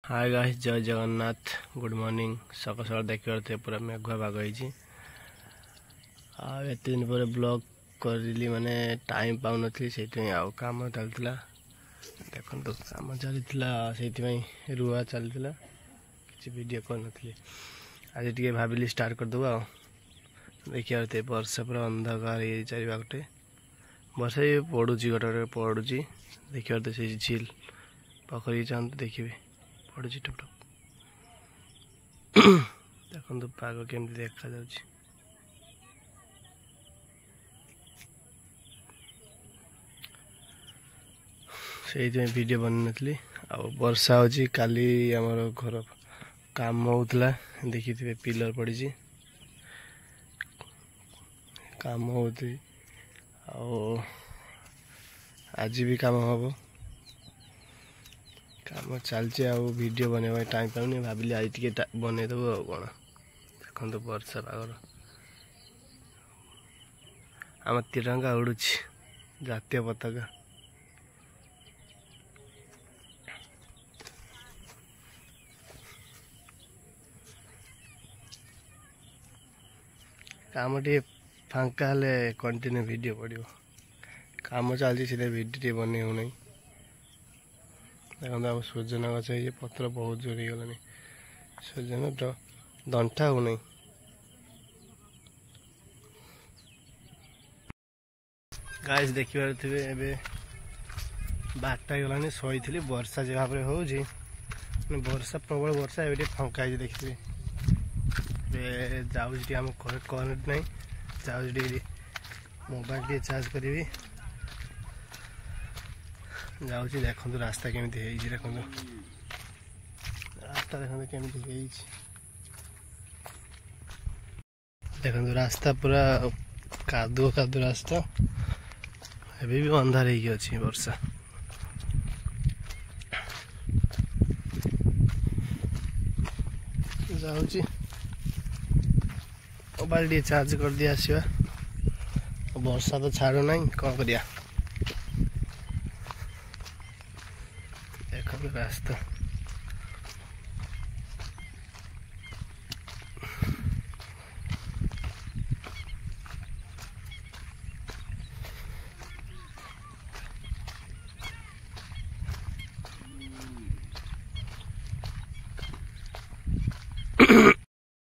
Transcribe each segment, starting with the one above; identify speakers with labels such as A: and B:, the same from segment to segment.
A: Hi guys, जय Jagannath. Good morning. सकाल सकाल देखिए पूरा मेघुआ पाग होती। एत दिन पर ब्लॉग करी माने टाइम पाऊन से कम चलता। देखो कम चलता से रुआ चलता किसी वीडियो कर आज टे भाविली स्टार्ट करदेव। देखिए वर्षा पूरा अंधकार ये चार बागटे वर्षा ये पड़ू गोटे गोटे पड़ू देखिए से झील पकड़ चाहते देखिए पड़ू टप टप। देखो पाग केमती देखा जाउछि। से वीडियो बन नी वर्षा हो काली आमर घर काम होता देखिए पिलर पड़ी काम होती आज भी काम हम काम चलती वीडियो बनवा टाइम पाऊनी भाविली आज टे बनईदेव कौन। देखो वर्षा पागर आम तिरंगा उड़ू जातीय पताका। काम टे फांका हेले कंटिन्यू वीडियो पड़ो काम चलती सीधे वीडियो टे बन होना। देखो आम सूर्यन गच ये पत्र बहुत जोर हो गलानी सूर्यन दंठा हो नहीं। गाइस देखिए थे ए बारटा गलानी शोई वर्षा जो भाव हो वर्षा प्रबल वर्षा ए फांका देखिए जाऊँ आम करेन्ट नहीं जाऊँ मोबाइल टे चार्ज करी जाऊँ। देखो रास्ता केमिति देखो रास्ता देखो केमिति देखो रास्ता पूरा कादुओ कादुओ रास्ता एबे भी अंधार हो वर्षा। जाऊँ मोबाइल टे चार्ज कर दिया आसवा वर्षा तो छाड़ू ना कौन करिया। देखो रास्ता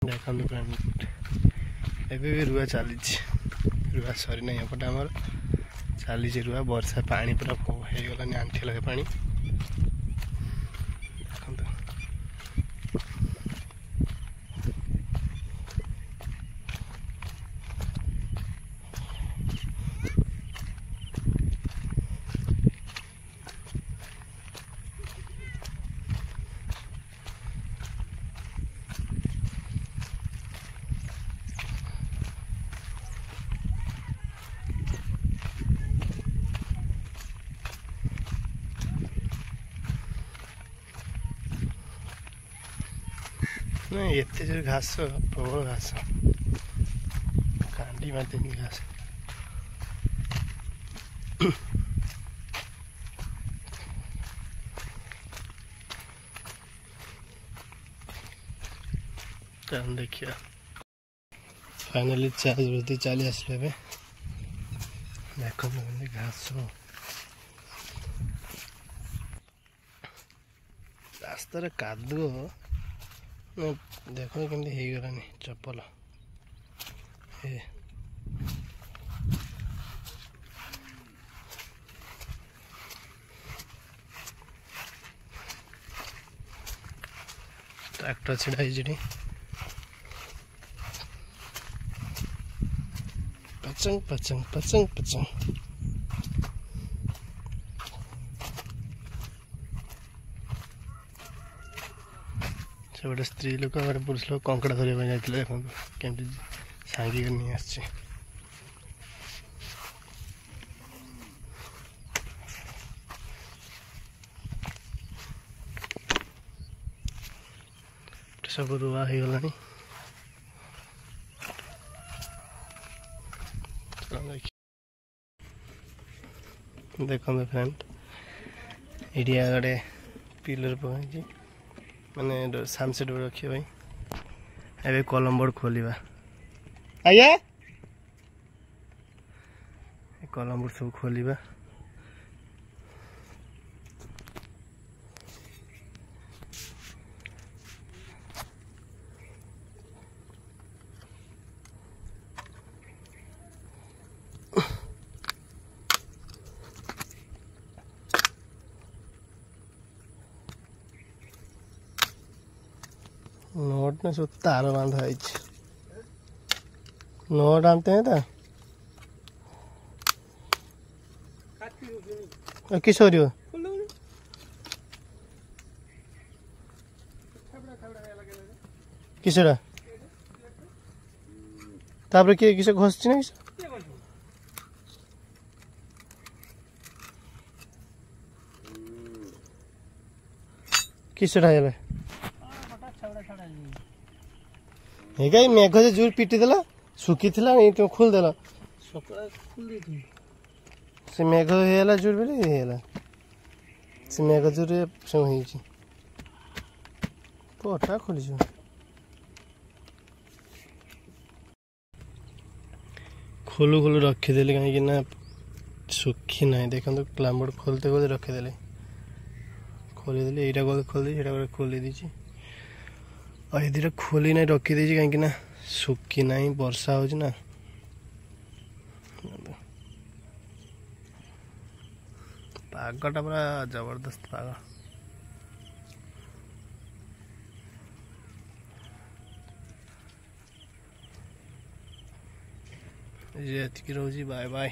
A: देखो एबे भी रुआ चली रुआ सरी ना एपटे आमर चली रुआ वर्षा पानी पूरा हो गलानी आंठी लगे पानी। नहीं एत जो घास प्रबल घास कांडी मारते घास देखिए फाइनली चार्ज बजती चली आसले देखो घास रास्तार कादुओ देखो केमती हो गलानी चप्पल ट्रैक्टर छिड़ा पचंग पचंग पचंग पचंग। से गोटे स्त्री लोक गोटे पुरुष लोक कंकड़ा धरने जाते देखो केमती सांगी नहीं आस सब रुआ हो गलानी। देखो फ्रेंड ये गोटे पिलर पकड़ माने सनसेट रखिए भाई एबे कलम बोर्ड खोलिबा आया कलम बोर्ड सब खोलिबा नोट में सब तार बांधा है नोट आनते हैं तो किस हो रही हो किसरा तापर किए किसे घोषछि ना किसरा है हेगा मेघ से जोर पिटी देला सुखी थिला नहीं तो खोल देला खोल दे से मेघ हेला जोर बेले हेला से मेघ जोर सब होई छी पोटा खोली छ खोलू खोलू रखी देले कहीं कि ना सुखी नहीं देखन तो क्लामबोर्ड खोलते खोलते रखी देले खोली देले एटा को खोल दे एटा को खोली दी छी और ये खोली ना रखी दी कहीं सुखी ना वर्षा हो ना पागटा पूरा जबरदस्त पाग ये रोजी बाय बाय।